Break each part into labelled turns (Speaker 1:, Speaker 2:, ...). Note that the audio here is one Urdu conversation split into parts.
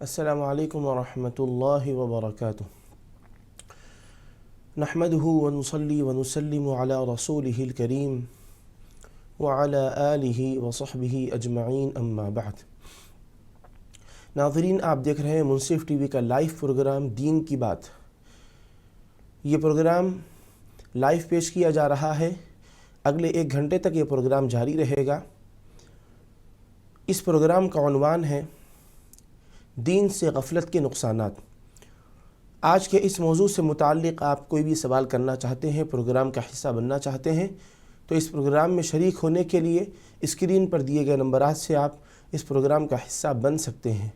Speaker 1: السلام علیکم ورحمۃ اللہ وبرکاتہ۔ نحمده ونصلی ونسلم علی رسولہ الکریم وعلی آلہ وصحبہ اجمعین، اما بعد۔ ناظرین، آپ دیکھ رہے ہیں منصف ٹی وی کا لائیو پروگرام دین کی بات۔ یہ پروگرام لائیو پیش کیا جا رہا ہے، اگلے 1 گھنٹے تک یہ پروگرام جاری رہے گا۔ اس پروگرام کا عنوان ہے دین سے غفلت کے نقصانات۔ آج کے اس موضوع سے متعلق آپ کوئی بھی سوال کرنا چاہتے ہیں، پروگرام کا حصہ بننا چاہتے ہیں، تو اس پروگرام میں شریک ہونے کے لیے اسکرین پر دیے گئے نمبرات سے آپ اس پروگرام کا حصہ بن سکتے ہیں۔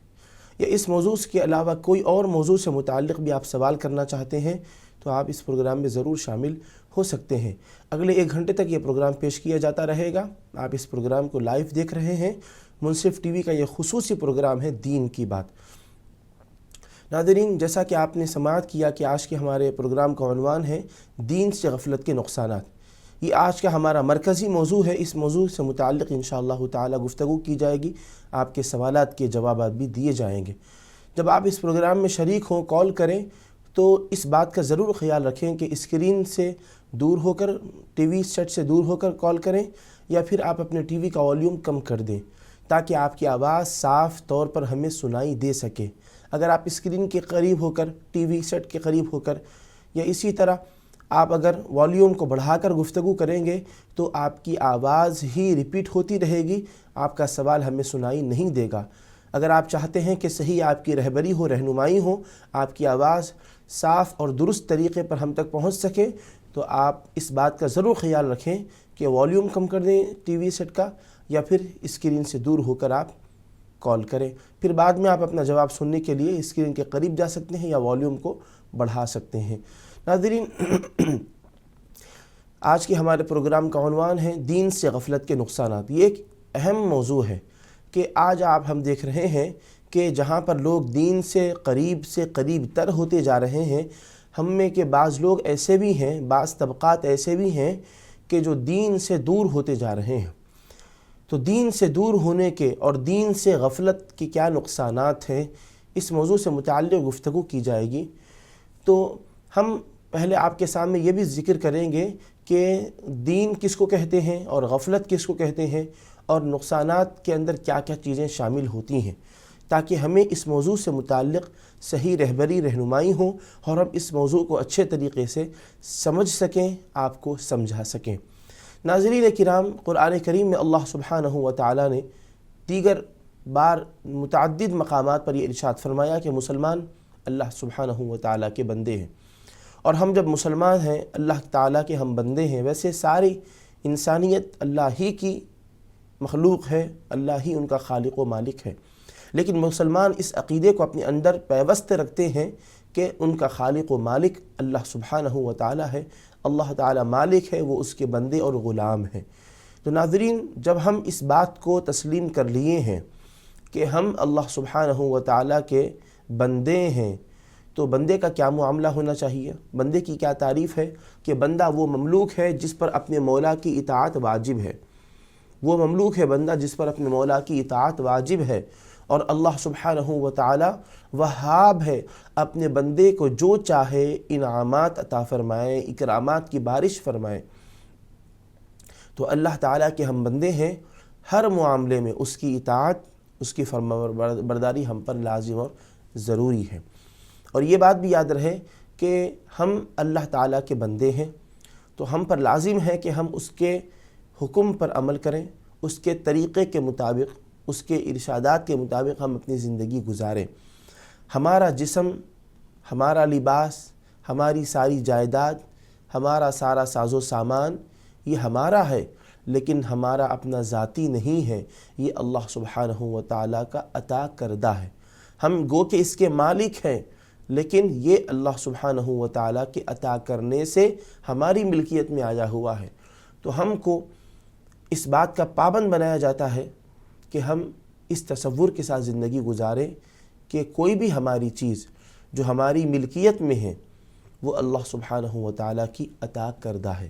Speaker 1: یا اس موضوع کے علاوہ کوئی اور موضوع سے متعلق بھی آپ سوال کرنا چاہتے ہیں تو آپ اس پروگرام میں ضرور شامل ہو سکتے ہیں۔ اگلے 1 گھنٹے تک یہ پروگرام پیش کیا جاتا رہے گا۔ آپ اس پروگرام کو لائیو دیکھ رہے ہیں۔ منصف ٹی وی کا یہ خصوصی پروگرام ہے دین کی بات۔ ناظرین، جیسا کہ آپ نے سماعت کیا کہ آج کے ہمارے پروگرام کا عنوان ہے دین سے غفلت کے نقصانات۔ یہ آج کا ہمارا مرکزی موضوع ہے۔ اس موضوع سے متعلق انشاءاللہ تعالی گفتگو کی جائے گی، آپ کے سوالات کے جوابات بھی دیے جائیں گے۔ جب آپ اس پروگرام میں شریک ہوں، کال کریں تو اس بات کا ضرور خیال رکھیں کہ اسکرین سے دور ہو کر، ٹی وی سیٹ سے دور ہو کر کال کریں، یا پھر آپ اپنے ٹی وی کا والیوم کم کر دیں تاکہ آپ کی آواز صاف طور پر ہمیں سنائی دے سکے۔ اگر آپ اسکرین کے قریب ہو کر، ٹی وی سیٹ کے قریب ہو کر، یا اسی طرح آپ اگر والیوم کو بڑھا کر گفتگو کریں گے تو آپ کی آواز ہی ریپیٹ ہوتی رہے گی، آپ کا سوال ہمیں سنائی نہیں دے گا۔ اگر آپ چاہتے ہیں کہ صحیح آپ کی رہبری ہو، رہنمائی ہو، آپ کی آواز صاف اور درست طریقے پر ہم تک پہنچ سکے، تو آپ اس بات کا ضرور خیال رکھیں کہ والیوم کم کر دیں ٹی وی سیٹ کا، یا پھر اسکرین سے دور ہو کر آپ کال کریں۔ پھر بعد میں آپ اپنا جواب سننے کے لیے اسکرین کے قریب جا سکتے ہیں یا والیوم کو بڑھا سکتے ہیں۔ ناظرین، آج کے ہمارے پروگرام کا عنوان ہے دین سے غفلت کے نقصانات۔ یہ ایک اہم موضوع ہے کہ آج ہم دیکھ رہے ہیں کہ جہاں پر لوگ دین سے قریب تر ہوتے جا رہے ہیں، ہم میں کے بعض لوگ ایسے بھی ہیں، بعض طبقات ایسے بھی ہیں کہ جو دین سے دور ہوتے جا رہے ہیں۔ تو دین سے دور ہونے کے اور دین سے غفلت کے کیا نقصانات ہیں، اس موضوع سے متعلق گفتگو کی جائے گی۔ تو ہم پہلے آپ کے سامنے یہ بھی ذکر کریں گے کہ دین کس کو کہتے ہیں اور غفلت کس کو کہتے ہیں، اور نقصانات کے اندر کیا کیا چیزیں شامل ہوتی ہیں، تاکہ ہمیں اس موضوع سے متعلق صحیح رہبری، رہنمائی ہو اور ہم اس موضوع کو اچھے طریقے سے سمجھ سکیں، آپ کو سمجھا سکیں۔ ناظرین کرام، قرآن کریم میں اللہ سبحانہ و تعالی نے دیگر بار متعدد مقامات پر یہ ارشاد فرمایا کہ مسلمان اللہ سبحانہ و تعالی کے بندے ہیں، اور ہم جب مسلمان ہیں، اللہ تعالی کے ہم بندے ہیں، ویسے ساری انسانیت اللہ ہی کی مخلوق ہے، اللہ ہی ان کا خالق و مالک ہے، لیکن مسلمان اس عقیدے کو اپنے اندر پیوست رکھتے ہیں کہ ان کا خالق و مالک اللہ سبحانہ و تعالی ہے، اللہ تعالی مالک ہے، وہ اس کے بندے اور غلام ہیں۔ تو ناظرین، جب ہم اس بات کو تسلیم کر لیے ہیں کہ ہم اللہ سبحانہ و تعالی کے بندے ہیں، تو بندے کا کیا معاملہ ہونا چاہیے؟ بندے کی کیا تعریف ہے کہ بندہ وہ مملوک ہے جس پر اپنے مولا کی اطاعت واجب ہے۔ وہ مملوک ہے بندہ جس پر اپنے مولا کی اطاعت واجب ہے، اور اللہ سبحانہ و تعالی وہاب ہے، اپنے بندے کو جو چاہے انعامات عطا فرمائے، اکرامات کی بارش فرمائے۔ تو اللہ تعالیٰ کے ہم بندے ہیں، ہر معاملے میں اس کی اطاعت، اس کی فرمانبرداری ہم پر لازم اور ضروری ہے۔ اور یہ بات بھی یاد رہے کہ ہم اللہ تعالیٰ کے بندے ہیں، تو ہم پر لازم ہے کہ ہم اس کے حکم پر عمل کریں، اس کے طریقے کے مطابق، اس کے ارشادات کے مطابق ہم اپنی زندگی گزاریں۔ ہمارا جسم، ہمارا لباس، ہماری ساری جائیداد، ہمارا سارا ساز و سامان، یہ ہمارا ہے، لیکن ہمارا اپنا ذاتی نہیں ہے، یہ اللہ سبحانہ و تعالیٰ کا عطا کردہ ہے۔ ہم گو کہ اس کے مالک ہیں، لیکن یہ اللہ سبحانہ و تعالیٰ کے عطا کرنے سے ہماری ملکیت میں آیا ہوا ہے۔ تو ہم کو اس بات کا پابند بنایا جاتا ہے کہ ہم اس تصور کے ساتھ زندگی گزاریں کہ کوئی بھی ہماری چیز جو ہماری ملکیت میں ہے وہ اللہ سبحانہ و تعالیٰ کی عطا کردہ ہے،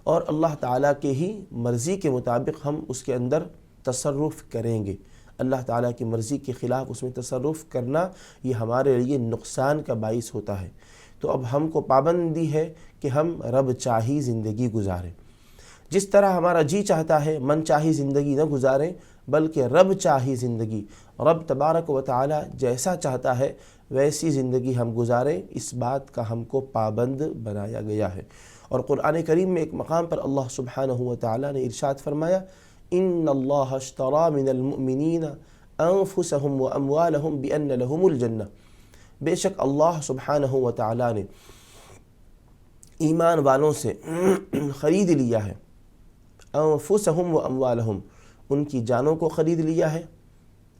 Speaker 1: اور اللہ تعالیٰ کے ہی مرضی کے مطابق ہم اس کے اندر تصرف کریں گے۔ اللہ تعالیٰ کی مرضی کے خلاف اس میں تصرف کرنا یہ ہمارے لیے نقصان کا باعث ہوتا ہے۔ تو اب ہم کو پابندی ہے کہ ہم رب چاہی زندگی گزاریں، جس طرح ہمارا جی چاہتا ہے من چاہی زندگی نہ گزاریں، بلکہ رب چاہی زندگی، رب تبارک و تعالی جیسا چاہتا ہے ویسی زندگی ہم گزاریں، اس بات کا ہم کو پابند بنایا گیا ہے۔ اور قرآن کریم میں ایک مقام پر اللہ سبحانہ و تعالی نے ارشاد فرمایا، ان اللہ اشتری من المؤمنین انفسهم واموالهم بان لهم الجنہ، بے شک اللہ سبحانہ و تعالی نے ایمان والوں سے خرید لیا ہے، انفسهم واموالهم، ان کی جانوں کو خرید لیا ہے،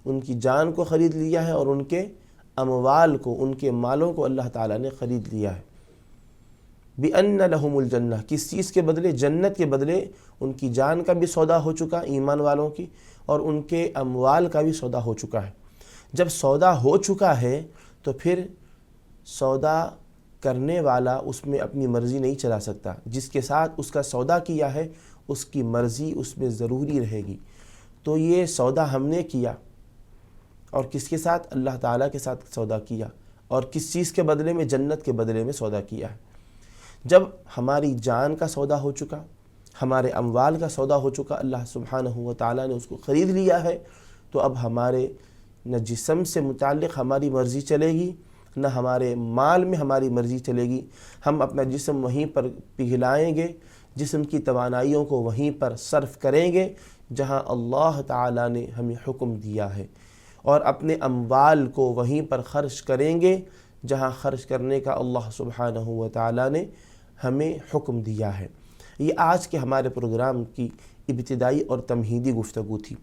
Speaker 1: ان کی جان کو خرید لیا ہے، اور ان کے اموال کو، ان کے مالوں کو اللہ تعالیٰ نے خرید لیا ہے۔ بِأَنَّ لَهُمُ الْجَنَّةِ، کس چیز کے بدلے؟ جنت کے بدلے ان کی جان کا بھی سودا ہو چکا ایمان والوں کی، اور ان کے اموال کا بھی سودا ہو چکا ہے۔ جب سودا ہو چکا ہے تو پھر سودا کرنے والا اس میں اپنی مرضی نہیں چلا سکتا، جس کے ساتھ اس کا سودا کیا ہے اس کی مرضی اس میں ضروری رہے گی۔ تو یہ سودا ہم نے کیا، اور کس کے ساتھ؟ اللہ تعالیٰ کے ساتھ سودا کیا، اور کس چیز کے بدلے میں؟ جنت کے بدلے میں سودا کیا ہے۔ جب ہماری جان کا سودا ہو چکا، ہمارے اموال کا سودا ہو چکا، اللہ سبحانہ و تعالیٰ نے اس کو خرید لیا ہے، تو اب ہمارے نہ جسم سے متعلق ہماری مرضی چلے گی، نہ ہمارے مال میں ہماری مرضی چلے گی۔ ہم اپنا جسم وہیں پر پگھلائیں گے، جسم کی توانائیوں کو وہیں پر صرف کریں گے جہاں اللہ تعالیٰ نے ہمیں حکم دیا ہے، اور اپنے اموال کو وہیں پر خرچ کریں گے جہاں خرچ کرنے کا اللہ سبحانہ و تعالیٰ نے ہمیں حکم دیا ہے۔ یہ آج کے ہمارے پروگرام کی ابتدائی اور تمہیدی گفتگو تھی۔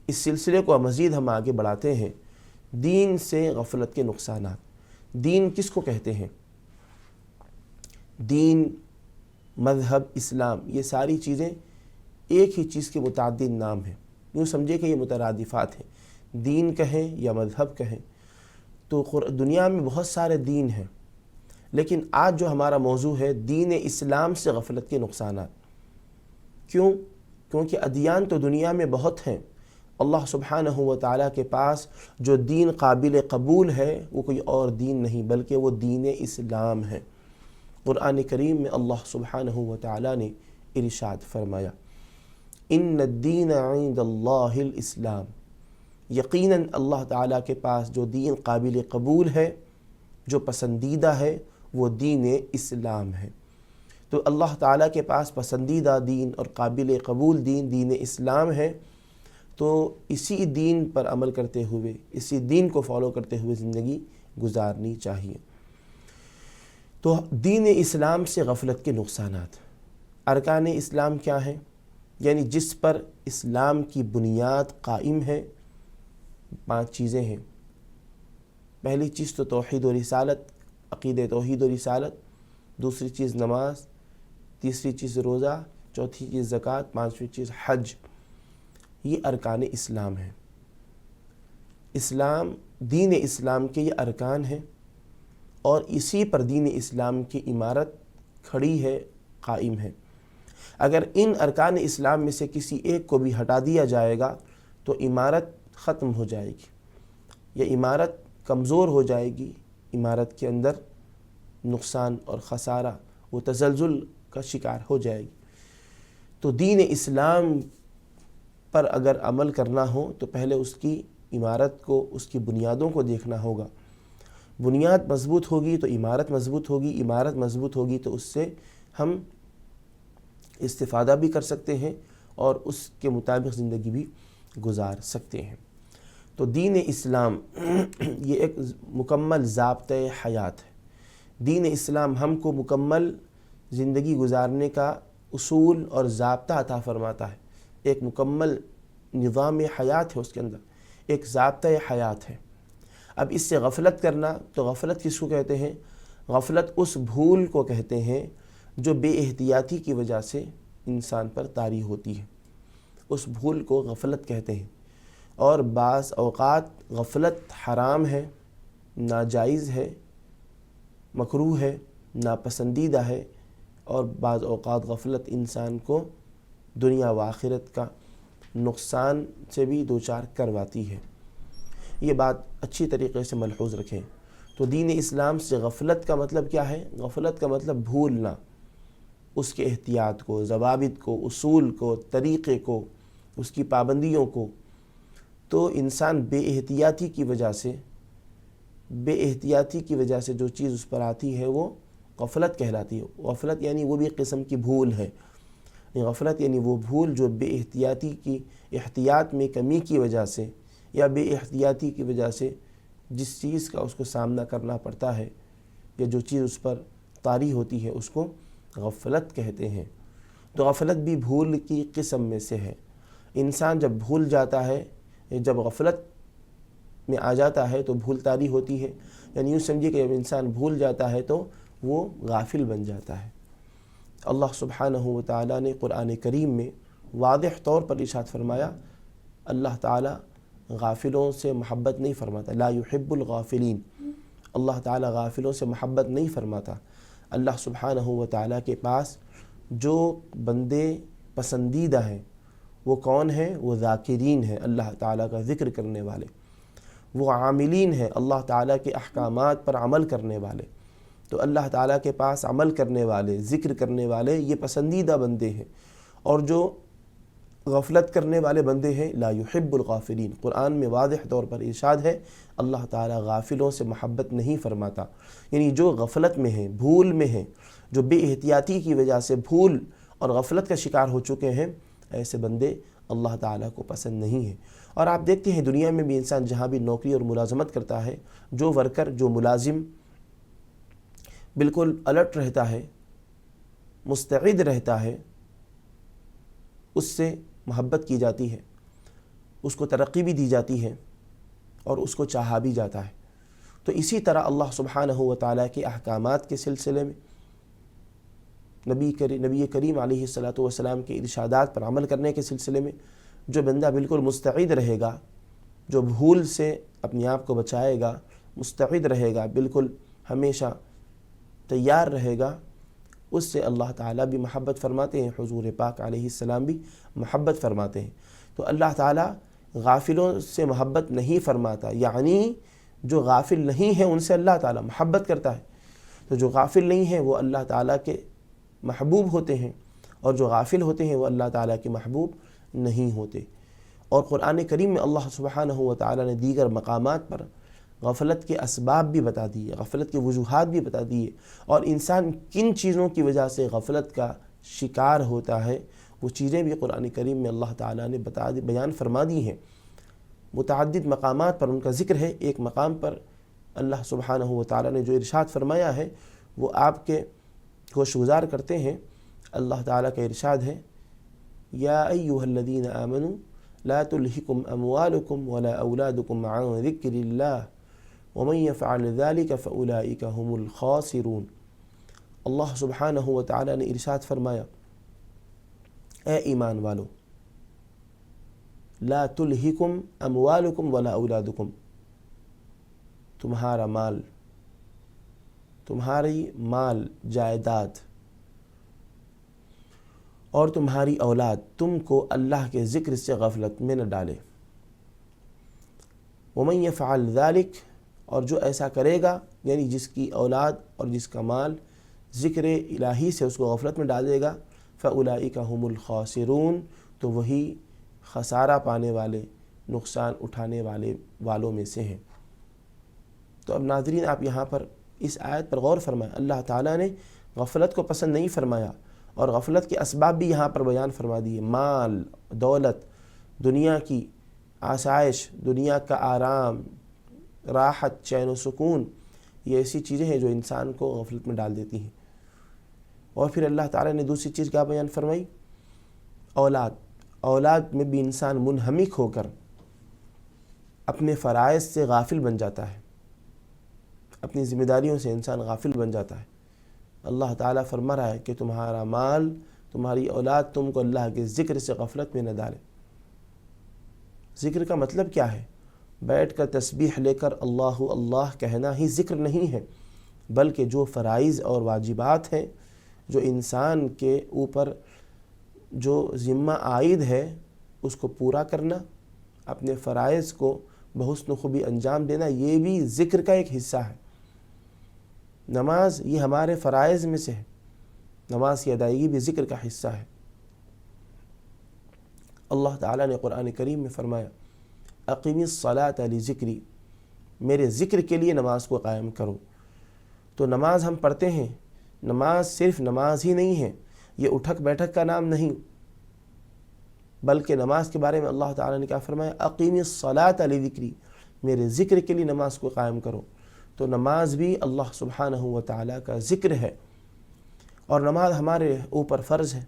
Speaker 1: اس سلسلے کو مزید ہم آگے بڑھاتے ہیں۔ دین سے غفلت کے نقصانات۔ دین کس کو کہتے ہیں؟ دین، مذہب، اسلام، یہ ساری چیزیں ایک ہی چیز کے متعدد نام ہیں، یوں سمجھے کہ یہ مترادفات ہیں۔ دین کہیں یا مذہب کہیں تو دنیا میں بہت سارے دین ہیں، لیکن آج جو ہمارا موضوع ہے دین اسلام سے غفلت کے نقصانات۔ کیوں؟ کیونکہ ادیان تو دنیا میں بہت ہیں، اللہ سبحانہ و تعالیٰ کے پاس جو دین قابل قبول ہے وہ کوئی اور دین نہیں بلکہ وہ دین اسلام ہے۔ قرآن کریم میں اللہ سبحانہ و تعالیٰ نے ارشاد فرمایا، ان الدین عند اللہ الاسلام، یقیناً اللہ تعالیٰ کے پاس جو دین قابل قبول ہے، جو پسندیدہ ہے، وہ دین اسلام ہے۔ تو اللہ تعالیٰ کے پاس پسندیدہ دین اور قابل قبول دین دین اسلام ہے، تو اسی دین پر عمل کرتے ہوئے، اسی دین کو فالو کرتے ہوئے زندگی گزارنی چاہیے۔ تو دین اسلام سے غفلت کے نقصانات۔ ارکان اسلام کیا ہیں؟ یعنی جس پر اسلام کی بنیاد قائم ہے، 5 چیزیں ہیں۔ پہلی چیز تو توحید و رسالت، عقید توحید و رسالت، دوسری چیز نماز، تیسری چیز روزہ، چوتھی چیز زکوٰۃ، 5ویں چیز حج۔ یہ ارکان اسلام ہیں۔ اسلام، دین اسلام کے یہ ارکان ہیں، اور اسی پر دین اسلام کی عمارت کھڑی ہے، قائم ہے۔ اگر ان ارکان اسلام میں سے کسی ایک کو بھی ہٹا دیا جائے گا تو عمارت ختم ہو جائے گی، یہ عمارت کمزور ہو جائے گی، عمارت کے اندر نقصان اور خسارہ، وہ تزلزل کا شکار ہو جائے گی۔ تو دین اسلام پر اگر عمل کرنا ہو تو پہلے اس کی عمارت کو، اس کی بنیادوں کو دیکھنا ہوگا۔ بنیاد مضبوط ہوگی تو عمارت مضبوط ہوگی، عمارت مضبوط ہوگی تو اس سے ہم استفادہ بھی کر سکتے ہیں اور اس کے مطابق زندگی بھی گزار سکتے ہیں۔ تو دین اسلام یہ ایک مکمل ضابطۂ حیات ہے۔ دین اسلام ہم کو مکمل زندگی گزارنے کا اصول اور ضابطہ عطا فرماتا ہے، ایک مکمل نظام حیات ہے، اس کے اندر ایک ضابطۂ حیات ہے۔ اب اس سے غفلت کرنا، تو غفلت کس کو کہتے ہیں؟ غفلت اس بھول کو کہتے ہیں جو بے احتیاطی کی وجہ سے انسان پر طاری ہوتی ہے، اس بھول کو غفلت کہتے ہیں۔ اور بعض اوقات غفلت حرام ہے، ناجائز ہے، مکروہ ہے، ناپسندیدہ ہے، اور بعض اوقات غفلت انسان کو دنیا و آخرت کا نقصان سے بھی دوچار کرواتی ہے۔ یہ بات اچھی طریقے سے ملحوظ رکھیں۔ تو دین اسلام سے غفلت کا مطلب کیا ہے؟ غفلت کا مطلب بھولنا، اس کے احتیاط کو، ضوابط کو، اصول کو، طریقے کو، اس کی پابندیوں کو۔ تو انسان بے احتیاطی کی وجہ سے جو چیز اس پر آتی ہے وہ غفلت کہلاتی ہے۔ غفلت یعنی وہ بھی قسم کی بھول ہے۔ غفلت یعنی وہ بھول جو بے احتیاطی کی احتیاط میں کمی کی وجہ سے یا بے احتیاطی کی وجہ سے جس چیز کا اس کو سامنا کرنا پڑتا ہے یا جو چیز اس پر طاری ہوتی ہے اس کو غفلت کہتے ہیں۔ تو غفلت بھی بھول کی قسم میں سے ہے۔ انسان جب بھول جاتا ہے، جب غفلت میں آ جاتا ہے تو بھول طاری ہوتی ہے، یعنی یوں سمجھیے کہ جب انسان بھول جاتا ہے تو وہ غافل بن جاتا ہے۔ اللہ سبحانہ و تعالیٰ نے قرآن کریم میں واضح طور پر ارشاد فرمایا، اللہ تعالیٰ غافلوں سے محبت نہیں فرماتا، لا يحب الغافلین، اللہ تعالیٰ غافلوں سے محبت نہیں فرماتا۔ اللہ سبحانہ و تعالیٰ کے پاس جو بندے پسندیدہ ہیں وہ کون ہیں؟ وہ ذاکرین ہیں، اللہ تعالیٰ کا ذکر کرنے والے، وہ عاملین ہیں، اللہ تعالیٰ کے احکامات پر عمل کرنے والے۔ تو اللہ تعالیٰ کے پاس عمل کرنے والے، ذکر کرنے والے یہ پسندیدہ بندے ہیں، اور جو غفلت کرنے والے بندے ہیں لا يحب الغافلین۔ قرآن میں واضح طور پر ارشاد ہے اللہ تعالیٰ غافلوں سے محبت نہیں فرماتا، یعنی جو غفلت میں ہیں، بھول میں ہیں، جو بے احتیاطی کی وجہ سے بھول اور غفلت کا شکار ہو چکے ہیں، ایسے بندے اللہ تعالیٰ کو پسند نہیں ہیں۔ اور آپ دیکھتے ہیں دنیا میں بھی انسان جہاں بھی نوکری اور ملازمت کرتا ہے، جو ورکر، جو ملازم بالکل الرٹ رہتا ہے، مستعد رہتا ہے، اس سے محبت کی جاتی ہے، اس کو ترقی بھی دی جاتی ہے اور اس کو چاہا بھی جاتا ہے۔ تو اسی طرح اللہ سبحانہ و تعالیٰ کے احکامات کے سلسلے میں، نبی کریم علیہ السلام کے ارشادات پر عمل کرنے کے سلسلے میں جو بندہ بالکل مستعد رہے گا، جو بھول سے اپنے آپ کو بچائے گا، مستعد رہے گا، بالکل ہمیشہ تیار رہے گا، اس سے اللہ تعالیٰ بھی محبت فرماتے ہیں، حضور پاک علیہ السلام بھی محبت فرماتے ہیں۔ تو اللہ تعالیٰ غافلوں سے محبت نہیں فرماتا، یعنی جو غافل نہیں ہیں ان سے اللہ تعالیٰ محبت کرتا ہے۔ تو جو غافل نہیں ہیں وہ اللہ تعالیٰ کے محبوب ہوتے ہیں، اور جو غافل ہوتے ہیں وہ اللہ تعالیٰ کے محبوب نہیں ہوتے۔ اور قرآن کریم میں اللہ سبحانہ و تعالیٰ نے دیگر مقامات پر غفلت کے اسباب بھی بتا دیے، غفلت کے وجوہات بھی بتا دیے، اور انسان کن چیزوں کی وجہ سے غفلت کا شکار ہوتا ہے وہ چیزیں بھی قرآن کریم میں اللہ تعالیٰ نے بیان فرما دی ہیں۔ متعدد مقامات پر ان کا ذکر ہے۔ ایک مقام پر اللہ سبحانہ و تعالیٰ نے جو ارشاد فرمایا ہے وہ آپ کے گوشگزار کرتے ہیں۔ اللہ تعالیٰ کا ارشاد ہے، یا ایھا الذین آمنوا لا تلہکم اموالکم ولا اولادکم عن ذکر اللہ ومن یفعل ذلک فاولئک هم الخاسرون۔ اللہ سبحانہ و تعالیٰ نے ارشاد فرمایا، اے ایمان والو، لا تلہکم اموالکم ولا اولادکم، تمہارا مال، تمہاری مال جائیداد اور تمہاری اولاد تم کو اللہ کے ذکر سے غفلت میں نہ ڈالے۔ ومن یفعل ذلک، اور جو ایسا کرے گا، یعنی جس کی اولاد اور جس کا مال ذکر الہی سے اس کو غفلت میں ڈالے گا، فاولئک هم الخاسرون، تو وہی خسارہ پانے والے، نقصان اٹھانے والوں میں سے ہیں۔ تو اب ناظرین آپ یہاں پر اس آیت پر غور فرمائیں، اللہ تعالیٰ نے غفلت کو پسند نہیں فرمایا، اور غفلت کے اسباب بھی یہاں پر بیان فرما دیے۔ مال، دولت، دنیا کی آسائش، دنیا کا آرام، راحت، چین و سکون، یہ ایسی چیزیں ہیں جو انسان کو غفلت میں ڈال دیتی ہیں۔ اور پھر اللہ تعالیٰ نے دوسری چیز کیا بیان فرمائی؟ اولاد میں بھی انسان منہمک ہو کر اپنے فرائض سے غافل بن جاتا ہے، اپنی ذمہ داریوں سے انسان غافل بن جاتا ہے۔ اللہ تعالیٰ فرما رہا ہے کہ تمہارا مال، تمہاری اولاد تم کو اللہ کے ذکر سے غفلت میں نہ ڈالے۔ ذکر کا مطلب کیا ہے؟ بیٹھ کر تسبیح لے کر اللہ اللہ کہنا ہی ذکر نہیں ہے، بلکہ جو فرائض اور واجبات ہیں، جو انسان کے اوپر جو ذمہ عائد ہے، اس کو پورا کرنا، اپنے فرائض کو بحسن خوبی انجام دینا، یہ بھی ذکر کا ایک حصہ ہے۔ نماز یہ ہمارے فرائض میں سے ہے، نماز کی ادائیگی بھی ذکر کا حصہ ہے۔ اللہ تعالیٰ نے قرآن کریم میں فرمایا اقیم الصلاۃ لذکری، میرے ذکر کے لیے نماز کو قائم کرو۔ تو نماز ہم پڑھتے ہیں، نماز صرف نماز ہی نہیں ہے، یہ اٹھک بیٹھک کا نام نہیں، بلکہ نماز کے بارے میں اللہ تعالیٰ نے کیا فرمایا اقیم الصلاۃ لذکری، میرے ذکر کے لیے نماز کو قائم کرو۔ تو نماز بھی اللہ سبحانہ و تعالیٰ کا ذکر ہے، اور نماز ہمارے اوپر فرض ہے،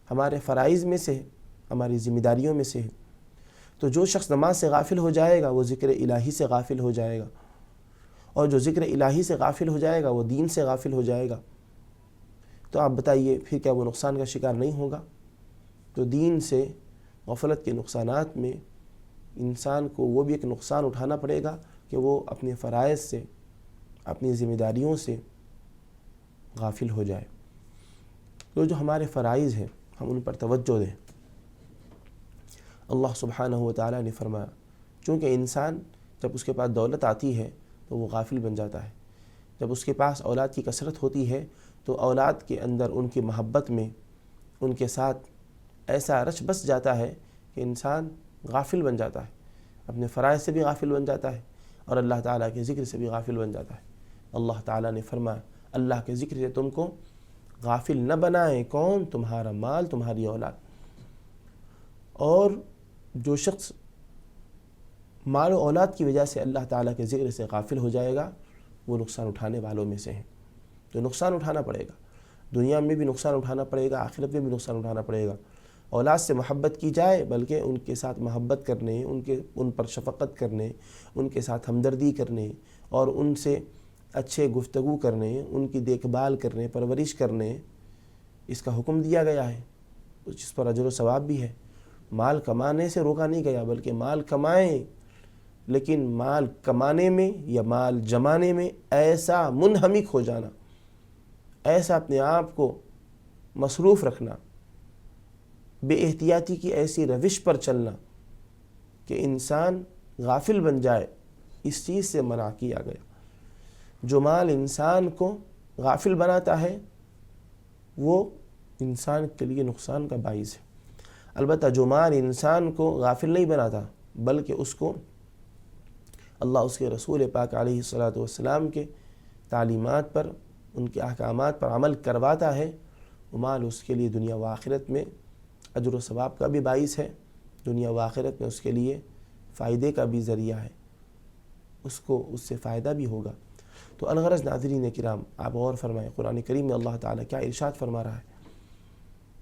Speaker 1: ہمارے فرائض میں سے ہے، ہماری ذمہ داریوں میں سے ہے۔ تو جو شخص نماز سے غافل ہو جائے گا وہ ذکر الہی سے غافل ہو جائے گا، اور جو ذکر الہی سے غافل ہو جائے گا وہ دین سے غافل ہو جائے گا۔ تو آپ بتائیے پھر کیا وہ نقصان کا شکار نہیں ہوگا؟ تو دین سے غفلت کے نقصانات میں انسان کو وہ بھی ایک نقصان اٹھانا پڑے گا کہ وہ اپنے فرائض سے، اپنی ذمہ داریوں سے غافل ہو جائے۔ تو جو ہمارے فرائض ہیں ہم ان پر توجہ دیں۔ اللہ سبحانہ و تعالیٰ نے فرمایا چونکہ انسان جب اس کے پاس دولت آتی ہے تو وہ غافل بن جاتا ہے، جب اس کے پاس اولاد کی کثرت ہوتی ہے تو اولاد کے اندر ان کی محبت میں ان کے ساتھ ایسا رچ بس جاتا ہے کہ انسان غافل بن جاتا ہے، اپنے فرائض سے بھی غافل بن جاتا ہے اور اللہ تعالیٰ کے ذکر سے بھی غافل بن جاتا ہے۔ اللہ تعالیٰ نے فرمایا اللہ کے ذکر سے تم کو غافل نہ بنائیں، کون؟ تمہارا مال، تمہاری اولاد۔ اور جو شخص مال و اولاد کی وجہ سے اللہ تعالیٰ کے ذکر سے غافل ہو جائے گا وہ نقصان اٹھانے والوں میں سے ہیں۔ تو نقصان اٹھانا پڑے گا، دنیا میں بھی نقصان اٹھانا پڑے گا، آخرت میں بھی نقصان اٹھانا پڑے گا۔ اولاد سے محبت کی جائے بلکہ ان کے ساتھ محبت کرنے، ان پر شفقت کرنے، ان کے ساتھ ہمدردی کرنے اور ان سے اچھے گفتگو کرنے، ان کی دیکھ بھال کرنے، پرورش کرنے، اس کا حکم دیا گیا ہے، جس پر اجر و ثواب بھی ہے۔ مال کمانے سے روکا نہیں گیا بلکہ مال کمائیں، لیکن مال کمانے میں یا مال جمانے میں ایسا منہمک ہو جانا، ایسا اپنے آپ کو مصروف رکھنا، بے احتیاطی کی ایسی روش پر چلنا کہ انسان غافل بن جائے، اس چیز سے منع کیا گیا۔ جو مال انسان کو غافل بناتا ہے وہ انسان کے لیے نقصان کا باعث ہے۔ البتہ جو مال انسان کو غافل نہیں بناتا بلکہ اس کو اللہ اس کے رسول پاک علیہ الصلاۃ والسلام کے تعلیمات پر، ان کے احکامات پر عمل کرواتا ہے، وہ مال اس کے لیے دنیا و آخرت میں اجر و ثواب کا بھی باعث ہے، دنیا و آخرت میں اس کے لیے فائدے کا بھی ذریعہ ہے، اس کو اس سے فائدہ بھی ہوگا۔ تو الغرض ناظرین کرام آپ غور فرمائیں، قرآن کریم میں اللہ تعالیٰ کیا ارشاد فرما رہا ہے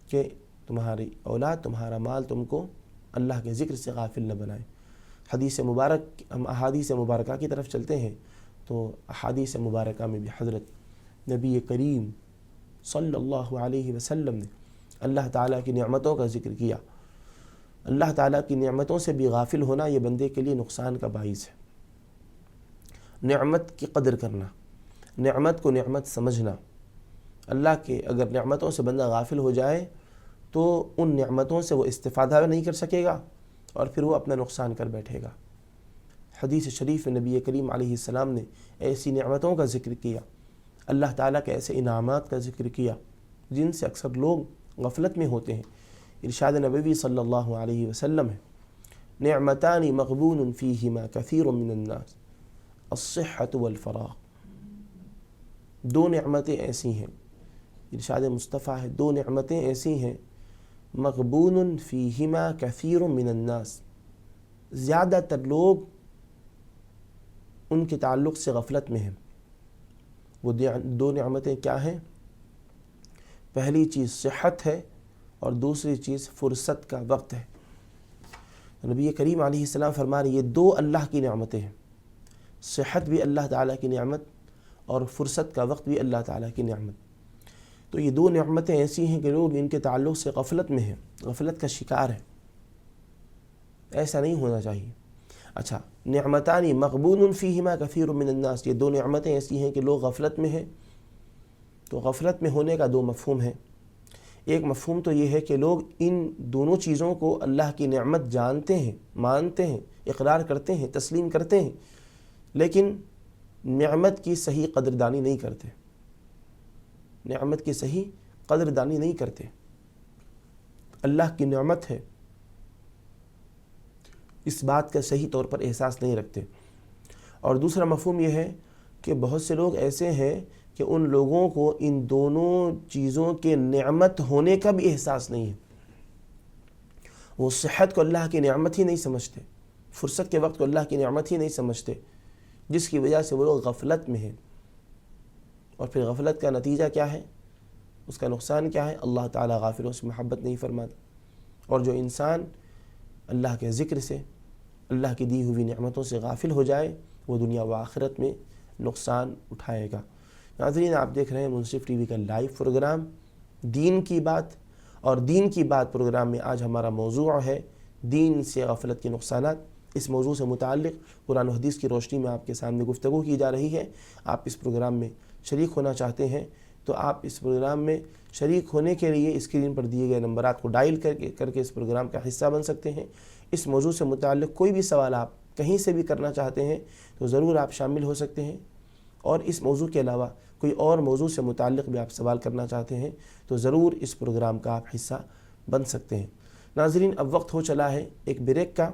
Speaker 1: کہ تمہاری اولاد، تمہارا مال تم کو اللہ کے ذکر سے غافل نہ بنائے۔ حدیث مبارک، ہم احادیث مبارکہ کی طرف چلتے ہیں تو احادیث مبارکہ میں بھی حضرت نبی کریم صلی اللہ علیہ وسلم نے اللہ تعالیٰ کی نعمتوں کا ذکر کیا۔ اللہ تعالیٰ کی نعمتوں سے بھی غافل ہونا یہ بندے کے لیے نقصان کا باعث ہے۔ نعمت کی قدر کرنا، نعمت کو نعمت سمجھنا، اللہ کے اگر نعمتوں سے بندہ غافل ہو جائے تو ان نعمتوں سے وہ استفادہ نہیں کر سکے گا اور پھر وہ اپنا نقصان کر بیٹھے گا۔ حدیث شریف میں نبی کریم علیہ السلام نے ایسی نعمتوں کا ذکر کیا، اللہ تعالیٰ کے ایسے انعامات کا ذکر کیا جن سے اکثر لوگ غفلت میں ہوتے ہیں۔ ارشاد نبوی صلی اللہ علیہ وسلم ہے نعمتان مغبون فیہما کثیر من الناس الصحۃ والفراغ۔ دو نعمتیں ایسی ہیں، ارشاد مصطفیٰ ہے دو نعمتیں ایسی ہیں مغبون فیہما کثیر من الناس، زیادہ تر لوگ ان کے تعلق سے غفلت میں ہیں۔ وہ دو نعمتیں کیا ہیں؟ پہلی چیز صحت ہے اور دوسری چیز فرصت کا وقت ہے۔ نبی کریم علیہ السلام فرما رہے یہ دو اللہ کی نعمتیں ہیں، صحت بھی اللہ تعالیٰ کی نعمت اور فرصت کا وقت بھی اللہ تعالیٰ کی نعمت۔ تو یہ دو نعمتیں ایسی ہیں کہ لوگ ان کے تعلق سے غفلت میں ہیں، غفلت کا شکار ہے، ایسا نہیں ہونا چاہیے۔ اچھا، نعمتان مغبون فیہما کثیر من الناس، یہ دو نعمتیں ایسی ہیں کہ لوگ غفلت میں ہیں۔ تو غفلت میں ہونے کا دو مفہوم ہے۔ ایک مفہوم تو یہ ہے کہ لوگ ان دونوں چیزوں کو اللہ کی نعمت جانتے ہیں، مانتے ہیں، اقرار کرتے ہیں، تسلیم کرتے ہیں، لیکن نعمت کی صحیح قدردانی نہیں کرتے، نعمت کی صحیح قدردانی نہیں کرتے، اللہ کی نعمت ہے اس بات کا صحیح طور پر احساس نہیں رکھتے۔ اور دوسرا مفہوم یہ ہے کہ بہت سے لوگ ایسے ہیں کہ ان لوگوں کو ان دونوں چیزوں کے نعمت ہونے کا بھی احساس نہیں ہے، وہ صحت کو اللہ کی نعمت ہی نہیں سمجھتے، فرصت کے وقت کو اللہ کی نعمت ہی نہیں سمجھتے، جس کی وجہ سے وہ لوگ غفلت میں ہیں، اور پھر غفلت کا نتیجہ کیا ہے، اس کا نقصان کیا ہے؟ اللہ تعالیٰ غافلوں سے محبت نہیں فرماتا، اور جو انسان اللہ کے ذکر سے، اللہ کی دی ہوئی نعمتوں سے غافل ہو جائے وہ دنیا و آخرت میں نقصان اٹھائے گا۔ ناظرین، آپ دیکھ رہے ہیں منصف ٹی وی کا لائیو پروگرام دین کی بات، اور دین کی بات پروگرام میں آج ہمارا موضوع ہے دین سے غفلت کے نقصانات۔ اس موضوع سے متعلق قرآن و حدیث کی روشنی میں آپ کے سامنے گفتگو کی جا رہی ہے۔ آپ اس پروگرام میں شریک ہونا چاہتے ہیں تو آپ اس پروگرام میں شریک ہونے کے لیے اسکرین پر دیے گئے نمبرات کو ڈائل کر کے اس پروگرام کا حصہ بن سکتے ہیں۔ اس موضوع سے متعلق کوئی بھی سوال آپ کہیں سے بھی کرنا چاہتے ہیں تو ضرور آپ شامل ہو سکتے ہیں، اور اس موضوع کے علاوہ کوئی اور موضوع سے متعلق بھی آپ سوال کرنا چاہتے ہیں تو ضرور اس پروگرام کا آپ حصہ بن سکتے ہیں۔ ناظرین، اب وقت ہو چلا ہے ایک بریک کا۔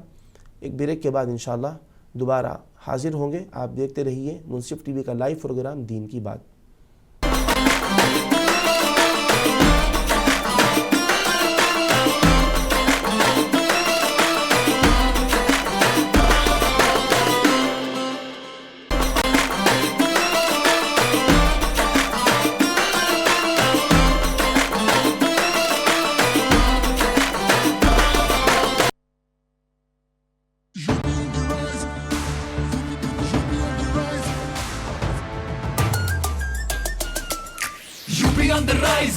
Speaker 1: ایک بریک کے بعد انشاءاللہ دوبارہ حاضر ہوں گے۔ آپ دیکھتے رہیے منصف ٹی وی کا لائیو پروگرام دین کی بات۔
Speaker 2: on the rise,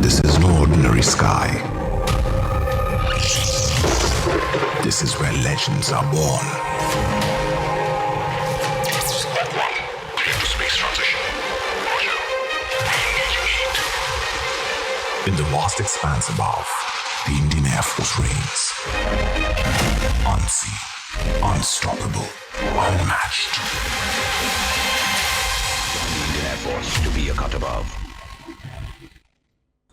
Speaker 3: This is no ordinary sky. This is where legends are born. Space transition. In the vast expanse above, the Indian Air Force reigns. Unseen, unstoppable, unmatched. The Indian Air Force to be a cut above.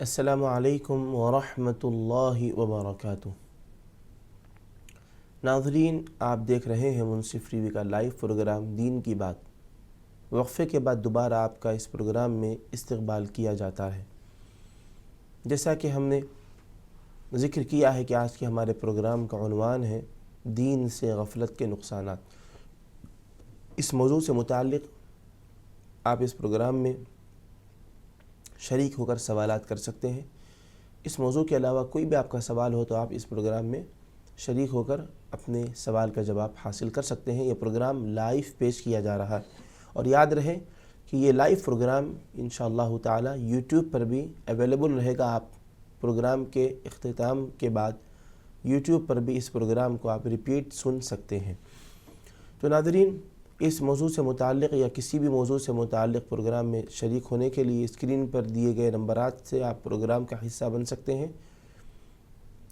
Speaker 1: السلام علیکم ورحمۃ اللہ وبرکاتہ۔ ناظرین، آپ دیکھ رہے ہیں منصف ٹی وی کا لائیو پروگرام دین کی بات۔ وقفے کے بعد دوبارہ آپ کا اس پروگرام میں استقبال کیا جاتا ہے۔ جیسا کہ ہم نے ذکر کیا ہے کہ آج کے ہمارے پروگرام کا عنوان ہے دین سے غفلت کے نقصانات۔ اس موضوع سے متعلق آپ اس پروگرام میں شریک ہو کر سوالات کر سکتے ہیں۔ اس موضوع کے علاوہ کوئی بھی آپ کا سوال ہو تو آپ اس پروگرام میں شریک ہو کر اپنے سوال کا جواب حاصل کر سکتے ہیں۔ یہ پروگرام لائیو پیش کیا جا رہا ہے، اور یاد رہے کہ یہ لائیو پروگرام انشاءاللہ تعالی یوٹیوب پر بھی اویلیبل رہے گا۔ آپ پروگرام کے اختتام کے بعد یوٹیوب پر بھی اس پروگرام کو آپ ریپیٹ سن سکتے ہیں۔ تو ناظرین، اس موضوع سے متعلق یا کسی بھی موضوع سے متعلق پروگرام میں شریک ہونے کے لیے اسکرین پر دیے گئے نمبرات سے آپ پروگرام کا حصہ بن سکتے ہیں،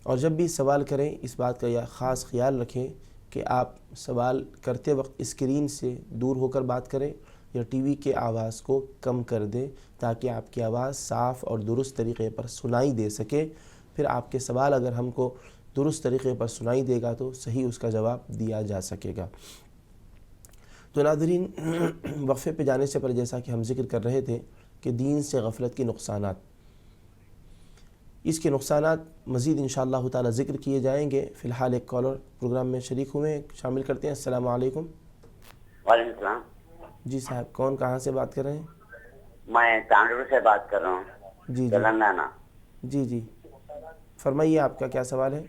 Speaker 1: اور جب بھی سوال کریں اس بات کا خاص خیال رکھیں کہ آپ سوال کرتے وقت اسکرین سے دور ہو کر بات کریں یا ٹی وی کے آواز کو کم کر دیں تاکہ آپ کی آواز صاف اور درست طریقے پر سنائی دے سکے۔ پھر آپ کے سوال اگر ہم کو درست طریقے پر سنائی دے گا تو صحیح اس کا جواب دیا جا سکے گا۔ تو ناظرین، وقفے پہ جانے سے پہلے جیسا کہ ہم ذکر کر رہے تھے کہ دین سے غفلت کے نقصانات، اس کے نقصانات مزید انشاءاللہ تعالی ذکر کیے جائیں گے۔ فی الحال ایک کالر پروگرام میں شریک ہوئے ہیں، شامل کرتے ہیں۔ السلام علیکم۔
Speaker 4: وعلیکم السلام۔
Speaker 1: جی صاحب، کون کہاں سے بات کر رہے ہیں؟
Speaker 4: میں تانڈور سے بات کر رہا ہوں،
Speaker 1: جی
Speaker 4: تلنگانہ۔
Speaker 1: جی فرمائیے، آپ کا کیا سوال ہے؟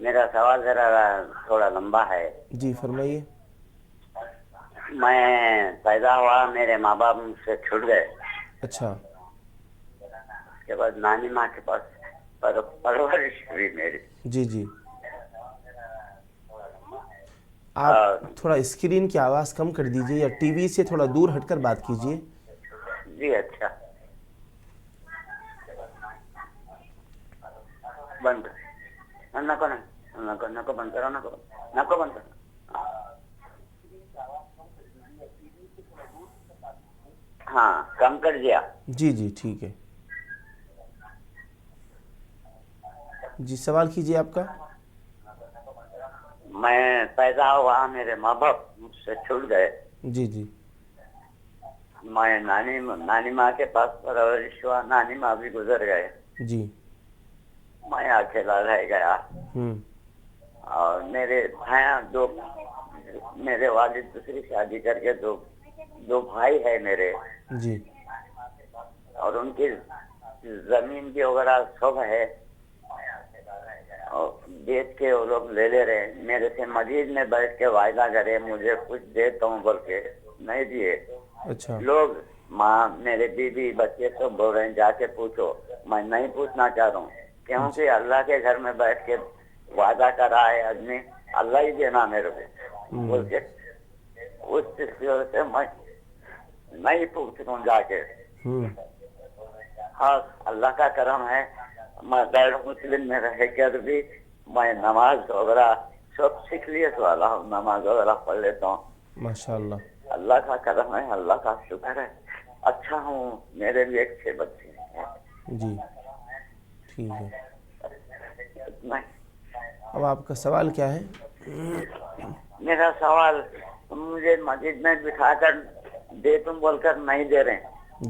Speaker 4: میرا سوال ذرا تھوڑا لمبا ہے۔
Speaker 1: جی فرمائیے۔
Speaker 4: میں پیدا ہوا، میرے ماں باپ مجھ سے چھوٹ گئے،
Speaker 1: اچھا،
Speaker 4: اس کے بعد نانی ماں کے پاس پرورش ہوئی میری۔
Speaker 1: جی آپ تھوڑا اسکرین کی آواز کم کر دیجئے یا ٹی وی سے تھوڑا دور ہٹ کر بات کیجئے۔
Speaker 4: جی اچھا، بند نکو بند کرو، نکو بند کرو۔ ہاں، کم کر دیا۔
Speaker 1: جی ٹھیک ہے۔ جی سوال کیجئے آپ کا۔
Speaker 4: میں پیدا ہوا، میرے ماں باپ مجھ سے چھوٹ گئے،
Speaker 1: جی
Speaker 4: میں نانی ماں کے پاس پرورش ہوا، نانی ماں بھی گزر گئے،
Speaker 1: جی
Speaker 4: میں اکیلا رہ گیا۔ اور میرے بھائیاں دو، میرے والد دوسری شادی کر کے دو بھائی ہے میرے،
Speaker 1: جی
Speaker 4: اور ان کی زمین بھی وغیرہ سب ہے، اور بیچ کے وہ لوگ لے رہے۔ میرے سے مسجد میں بیٹھ کے وعدہ کرے مجھے کچھ دیتا ہوں بول کے، نہیں دیے۔
Speaker 1: اچھا،
Speaker 4: لوگ ماں، میرے بیوی، بچے سب بول رہے ہیں جا کے پوچھو۔ میں نہیں پوچھنا چاہ رہا ہوں، کیونکہ اللہ کے گھر میں بیٹھ کے وعدہ کرا ہے آدمی، اللہ ہی دینا میرے کو بول کے، اس وجہ سے میں نہیں پوچھ رہا ہوں جا کے۔ ہاں، اللہ کا کرم ہے، میں غیر مسلم میں رہ کر بھی میں نماز وغیرہ سب سیکھ لیے، تو اللہ نماز وغیرہ پڑھ لیتا ہوں۔
Speaker 1: ماشاءاللہ،
Speaker 4: اللہ کا کرم ہے، اللہ کا شکر ہے، اچھا ہوں۔ میرے بھی 6 بچے ہیں۔
Speaker 1: جی ٹھیک ہے۔
Speaker 4: اتنا ہی۔
Speaker 1: اب آپ کا سوال کیا ہے؟
Speaker 4: میرا سوال، مجھے مسجد میں بٹھا کر دے تم بول کر نہیں دے رہے،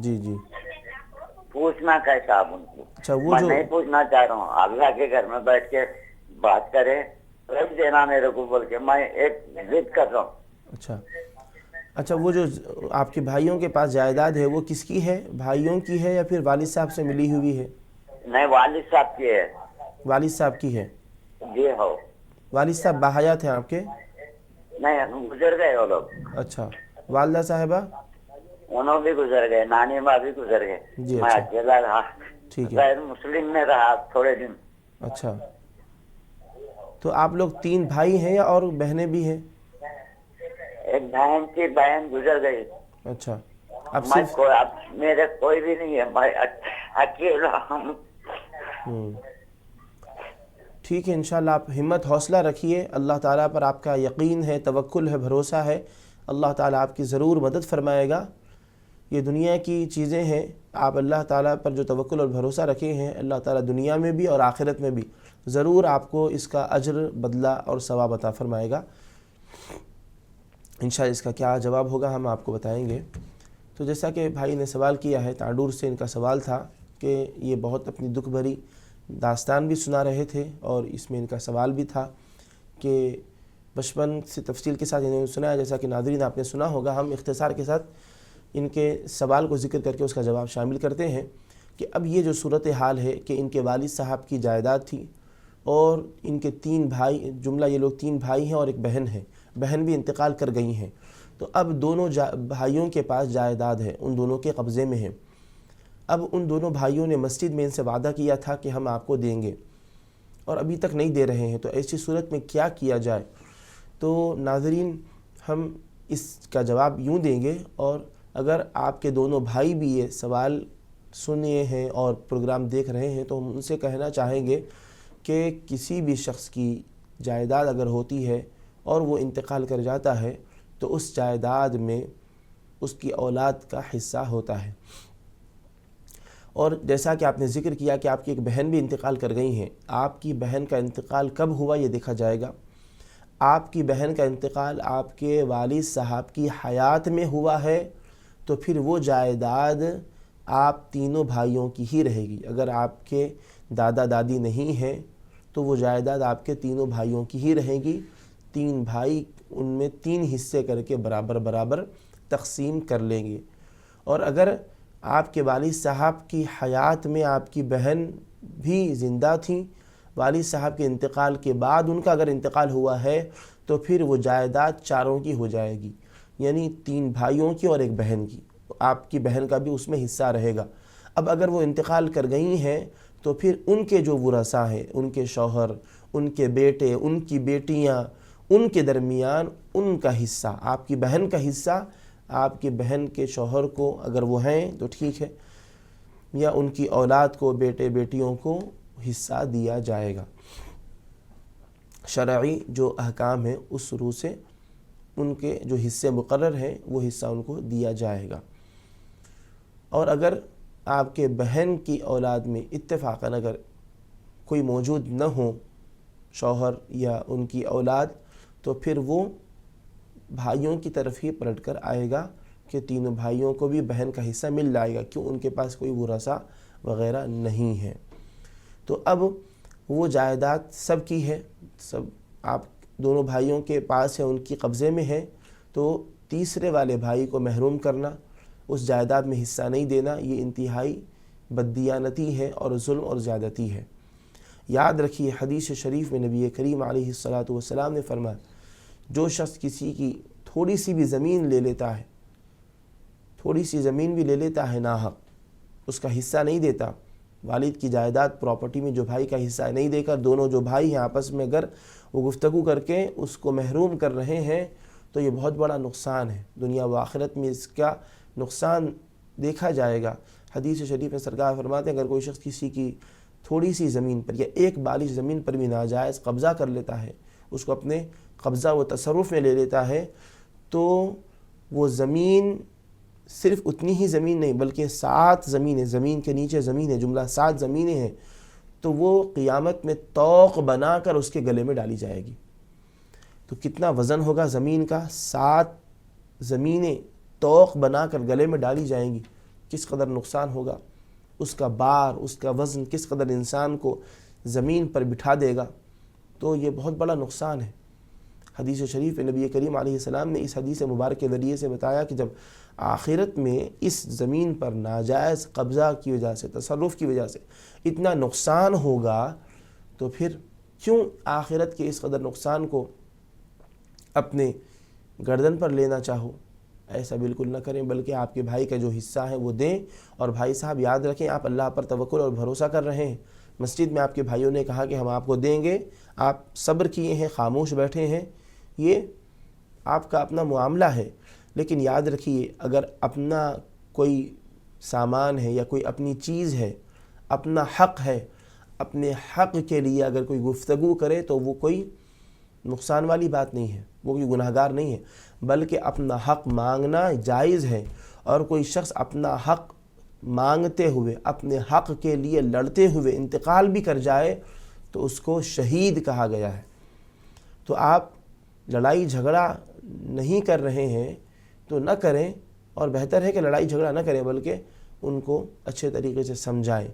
Speaker 1: جی
Speaker 4: پوچھنا کیسا آپ ان کو؟
Speaker 1: اچھا، وہ
Speaker 4: میں
Speaker 1: جو
Speaker 4: نہیں پوچھنا چاہ رہا ہوں، اللہ کے گھر میں بیٹھ کے بات کرے رکھ دینا میرے کو بول کے، میں ایک ضد کر رہا ہوں۔
Speaker 1: اچھا، وہ جو آپ کے بھائیوں کے پاس جائیداد ہے وہ کس کی ہے؟ بھائیوں کی ہے یا پھر والد صاحب سے ملی ہوئی ہے؟
Speaker 4: نہیں، والد صاحب کی ہے۔
Speaker 1: والد صاحب کی ہے؟
Speaker 4: جی ہو۔
Speaker 1: والد صاحب باحیات ہیں آپ کے؟
Speaker 4: نہیں، گزر گئے وہ لوگ۔
Speaker 1: اچھا، والدہ صاحبہ؟
Speaker 4: انہوں بھی گزر گئے، نانی ماں بھی گزر گئے،
Speaker 1: جی،
Speaker 4: میں
Speaker 1: اچھا،
Speaker 4: اکیلا رہا،
Speaker 1: ٹھیک ہے۔
Speaker 4: غیر مسلم میں رہا تھوڑے دن۔
Speaker 1: اچھا، تو آپ لوگ 3 بھائی ہیں یا اور بہنیں بھی ہیں؟
Speaker 4: ایک بہن کی بہن گزر گئی۔
Speaker 1: اچھا، اب
Speaker 4: میں
Speaker 1: صرف
Speaker 4: اب میرے کوئی بھی نہیں ہے، میں اکیلا ہوں۔
Speaker 1: ٹھیک ہے، انشاءاللہ آپ ہمت حوصلہ رکھیے، اللہ تعالیٰ پر آپ کا یقین ہے، توکل ہے، بھروسہ ہے، اللہ تعالیٰ آپ کی ضرور مدد فرمائے گا۔ یہ دنیا کی چیزیں ہیں، آپ اللہ تعالیٰ پر جو توکل اور بھروسہ رکھے ہیں، اللہ تعالیٰ دنیا میں بھی اور آخرت میں بھی ضرور آپ کو اس کا اجر، بدلہ اور ثواب عطا فرمائے گا۔ انشاءاللہ اس کا کیا جواب ہوگا ہم آپ کو بتائیں گے۔ تو جیسا کہ بھائی نے سوال کیا ہے، تانڈور سے ان کا سوال تھا کہ یہ بہت اپنی دکھ بھری داستان بھی سنا رہے تھے، اور اس میں ان کا سوال بھی تھا کہ بچپن سے تفصیل کے ساتھ انہوں نے سنا ہے، جیسا کہ ناظرین آپ نے سنا ہوگا۔ ہم اختصار کے ساتھ ان کے سوال کو ذکر کر کے اس کا جواب شامل کرتے ہیں کہ اب یہ جو صورتحال ہے کہ ان کے والد صاحب کی جائیداد تھی، اور ان کے 3 بھائی، جملہ یہ لوگ 3 بھائی ہیں اور ایک بہن ہے، بہن بھی انتقال کر گئی ہیں، تو اب دونوں بھائیوں کے پاس جائیداد ہے، ان دونوں کے قبضے میں ہے۔ اب ان دونوں بھائیوں نے مسجد میں ان سے وعدہ کیا تھا کہ ہم آپ کو دیں گے، اور ابھی تک نہیں دے رہے ہیں، تو ایسی صورت میں کیا کیا جائے؟ تو ناظرین، ہم اس کا جواب یوں دیں گے، اور اگر آپ کے دونوں بھائی بھی یہ سوال سنے ہیں اور پروگرام دیکھ رہے ہیں تو ہم ان سے کہنا چاہیں گے کہ کسی بھی شخص کی جائیداد اگر ہوتی ہے اور وہ انتقال کر جاتا ہے تو اس جائیداد میں اس کی اولاد کا حصہ ہوتا ہے۔ اور جیسا کہ آپ نے ذکر کیا کہ آپ کی ایک بہن بھی انتقال کر گئی ہیں، آپ کی بہن کا انتقال کب ہوا یہ دیکھا جائے گا۔ آپ کی بہن کا انتقال آپ کے والد صاحب کی حیات میں ہوا ہے تو پھر وہ جائیداد آپ تینوں بھائیوں کی ہی رہے گی۔ اگر آپ کے دادا دادی نہیں ہیں تو وہ جائیداد آپ کے تینوں بھائیوں کی ہی رہے گی۔ 3 بھائی ان میں 3 حصے کر کے برابر برابر تقسیم کر لیں گے۔ اور اگر آپ کے والد صاحب کی حیات میں آپ کی بہن بھی زندہ تھیں، والد صاحب کے انتقال کے بعد ان کا اگر انتقال ہوا ہے تو پھر وہ جائیداد چاروں کی ہو جائے گی، یعنی 3 بھائیوں کی اور ایک بہن کی، آپ کی بہن کا بھی اس میں حصہ رہے گا۔ اب اگر وہ انتقال کر گئی ہیں تو پھر ان کے جو ورثاء ہیں، ان کے شوہر، ان کے بیٹے، ان کی بیٹیاں، ان کے درمیان ان کا حصہ، آپ کی بہن کا حصہ آپ کی بہن کے شوہر کو اگر وہ ہیں تو ٹھیک ہے، یا ان کی اولاد کو، بیٹے بیٹیوں کو حصہ دیا جائے گا۔ شرعی جو احکام ہیں اس روح سے ان کے جو حصے مقرر ہیں وہ حصہ ان کو دیا جائے گا۔ اور اگر آپ کے بہن کی اولاد میں اتفاقاً اگر کوئی موجود نہ ہو، شوہر یا ان کی اولاد، تو پھر وہ بھائیوں کی طرف ہی پلٹ کر آئے گا کہ تینوں بھائیوں کو بھی بہن کا حصہ مل جائے گا، کیوں ان کے پاس کوئی ورثاء وغیرہ نہیں ہے۔ تو اب وہ جائیداد سب کی ہے، سب آپ دونوں بھائیوں کے پاس ہے، ان کی قبضے میں ہے، تو تیسرے والے بھائی کو محروم کرنا، اس جائیداد میں حصہ نہیں دینا، یہ انتہائی بددیانتی ہے اور ظلم اور زیادتی ہے۔ یاد رکھیے، حدیث شریف میں نبی کریم علیہ الصلاۃ نے فرمایا، جو شخص کسی کی تھوڑی سی بھی زمین لے لیتا ہے، تھوڑی سی زمین بھی لے لیتا ہے ناحق، اس کا حصہ نہیں دیتا، والد کی جائیداد پراپرٹی میں جو بھائی کا حصہ نہیں دے کر دونوں جو بھائی ہیں آپس میں اگر وہ گفتگو کر کے اس کو محروم کر رہے ہیں تو یہ بہت بڑا نقصان ہے، دنیا و آخرت میں اس کا نقصان دیکھا جائے گا۔ حدیث شریف میں سرکار فرماتے ہیں، اگر کوئی شخص کسی کی تھوڑی سی زمین پر یا ایک بالش زمین پر بھی ناجائز قبضہ کر لیتا ہے، اس کو اپنے قبضہ و تصرف میں لے لیتا ہے، تو وہ زمین صرف اتنی ہی زمین نہیں بلکہ 7 زمینیں، زمین کے نیچے زمین ہے، جملہ 7 زمینیں ہیں، تو وہ قیامت میں طوق بنا کر اس کے گلے میں ڈالی جائے گی۔ تو کتنا وزن ہوگا زمین کا؟ 7 زمینیں طوق بنا کر گلے میں ڈالی جائیں گی، کس قدر نقصان ہوگا، اس کا بار، اس کا وزن کس قدر انسان کو زمین پر بٹھا دے گا، تو یہ بہت بڑا نقصان ہے۔ حدیث شریف نبی کریم علیہ السلام نے اس حدیث مبارک کے ذریعے سے بتایا کہ جب آخرت میں اس زمین پر ناجائز قبضہ کی وجہ سے، تصرف کی وجہ سے اتنا نقصان ہوگا، تو پھر کیوں آخرت کے اس قدر نقصان کو اپنے گردن پر لینا چاہو؟ ایسا بالکل نہ کریں، بلکہ آپ کے بھائی کا جو حصہ ہے وہ دیں۔ اور بھائی صاحب یاد رکھیں، آپ اللہ پر توکل اور بھروسہ کر رہے ہیں، مسجد میں آپ کے بھائیوں نے کہا کہ ہم آپ کو دیں گے، آپ صبر کیے ہیں، خاموش بیٹھے ہیں، یہ آپ کا اپنا معاملہ ہے، لیکن یاد رکھیے اگر اپنا کوئی سامان ہے یا کوئی اپنی چیز ہے، اپنا حق ہے، اپنے حق کے لیے اگر کوئی گفتگو کرے تو وہ کوئی نقصان والی بات نہیں ہے، وہ کوئی گناہگار نہیں ہے، بلکہ اپنا حق مانگنا جائز ہے۔ اور کوئی شخص اپنا حق مانگتے ہوئے، اپنے حق کے لیے لڑتے ہوئے انتقال بھی کر جائے تو اس کو شہید کہا گیا ہے۔ تو آپ لڑائی جھگڑا نہیں کر رہے ہیں تو نہ کریں، اور بہتر ہے کہ لڑائی جھگڑا نہ کریں بلکہ ان کو اچھے طریقے سے سمجھائیں۔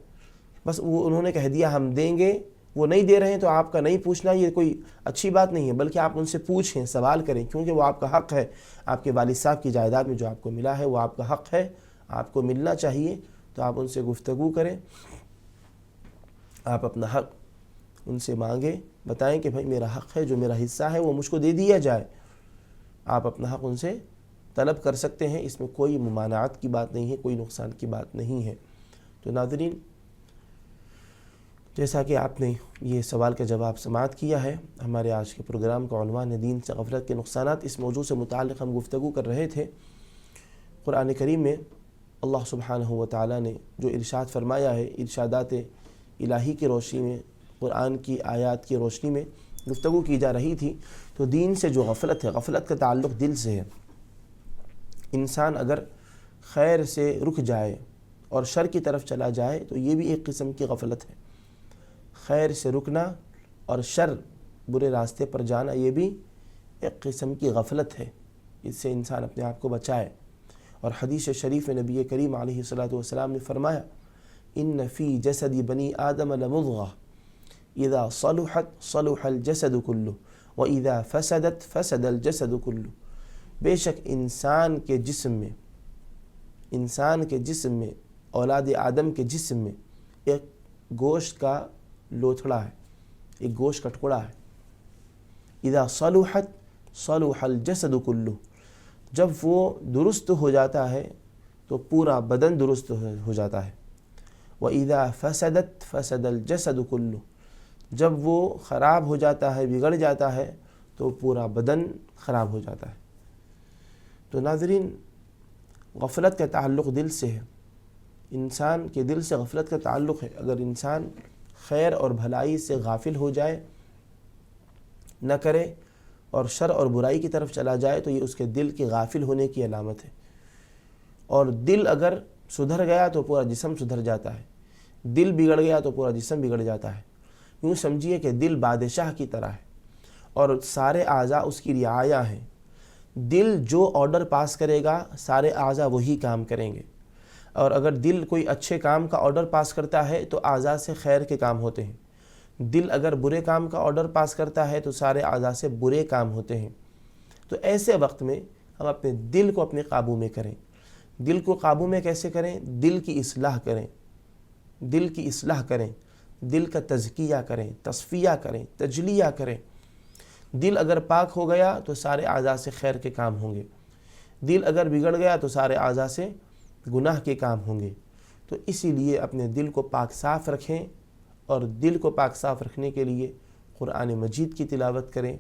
Speaker 1: بس وہ انہوں نے کہہ دیا ہم دیں گے، وہ نہیں دے رہے ہیں تو آپ کا نہیں پوچھنا یہ کوئی اچھی بات نہیں ہے، بلکہ آپ ان سے پوچھیں، سوال کریں، کیونکہ وہ آپ کا حق ہے۔ آپ کے والد صاحب کی جائیداد میں جو آپ کو ملا ہے وہ آپ کا حق ہے، آپ کو ملنا چاہیے، تو آپ ان سے گفتگو کریں، آپ اپنا حق ان سے مانگیں، بتائیں کہ بھائی میرا حق ہے، جو میرا حصہ ہے وہ مجھ کو دے دیا جائے۔ آپ اپنا حق ان سے طلب کر سکتے ہیں، اس میں کوئی ممانعت کی بات نہیں ہے، کوئی نقصان کی بات نہیں ہے۔ تو ناظرین، جیسا کہ آپ نے یہ سوال کا جواب سماعت کیا ہے، ہمارے آج کے پروگرام کا عنوان ہے دین سے غفلت کے نقصانات۔ اس موضوع سے متعلق ہم گفتگو کر رہے تھے۔ قرآن کریم میں اللہ سبحانہ و تعالیٰ نے جو ارشاد فرمایا ہے، ارشادات الہی کی روشنی میں، قرآن کی آیات کی روشنی میں گفتگو کی جا رہی تھی۔ تو دین سے جو غفلت ہے، غفلت کا تعلق دل سے ہے۔ انسان اگر خیر سے رک جائے اور شر کی طرف چلا جائے تو یہ بھی ایک قسم کی غفلت ہے۔ خیر سے رکنا اور شر، برے راستے پر جانا، یہ بھی ایک قسم کی غفلت ہے۔ اس سے انسان اپنے آپ کو بچائے۔ اور حدیث شریف میں نبی کریم علیہ الصلاۃ والسلام نے فرمایا، ان فی جسد بنی آدم لمضغہ اذا صلحت صلح الجسد کلہ واذا فسدت فسد الجسد کلہ۔ بے شک انسان کے جسم میں اولاد آدم کے جسم میں ایک گوشت کا لوتھڑا ہے، ایک گوشت کا ٹکڑا ہے۔ اذا صلحت صلح الجسد کلہ، جب وہ درست ہو جاتا ہے تو پورا بدن درست ہو جاتا ہے۔ وَإِذَا فَسَدَتْ فَسَدَ الْجَسَدُ كُلُّهُ، جب وہ خراب ہو جاتا ہے، بگڑ جاتا ہے تو پورا بدن خراب ہو جاتا ہے۔ تو ناظرین، غفلت کا تعلق دل سے ہے۔ انسان کے دل سے غفلت کا تعلق ہے۔ اگر انسان خیر اور بھلائی سے غافل ہو جائے، نہ کرے اور شر اور برائی کی طرف چلا جائے تو یہ اس کے دل کے غافل ہونے کی علامت ہے۔ اور دل اگر سدھر گیا تو پورا جسم سدھر جاتا ہے، دل بگڑ گیا تو پورا جسم بگڑ جاتا ہے۔ یوں سمجھیے کہ دل بادشاہ کی طرح ہے اور سارے اعضاء اس کی رعایا ہیں۔ دل جو آرڈر پاس کرے گا، سارے اعضاء وہی کام کریں گے۔ اور اگر دل کوئی اچھے کام کا آرڈر پاس کرتا ہے تو اعضاء سے خیر کے کام ہوتے ہیں۔ دل اگر برے کام کا آرڈر پاس کرتا ہے تو سارے اعضاء سے برے کام ہوتے ہیں۔ تو ایسے وقت میں ہم اپنے دل کو اپنے قابو میں کریں۔ دل کو قابو میں کیسے کریں؟ دل کی اصلاح کریں، دل کی اصلاح کریں، دل کا تزکیہ کریں، تصفیہ کریں، تجلیہ کریں۔ دل اگر پاک ہو گیا تو سارے اعضاء سے خیر کے کام ہوں گے۔ دل اگر بگڑ گیا تو سارے اعضاء سے گناہ کے کام ہوں گے۔ تو اسی لیے اپنے دل کو پاک صاف رکھیں، اور دل کو پاک صاف رکھنے کے لیے قرآن مجید کی تلاوت کریں۔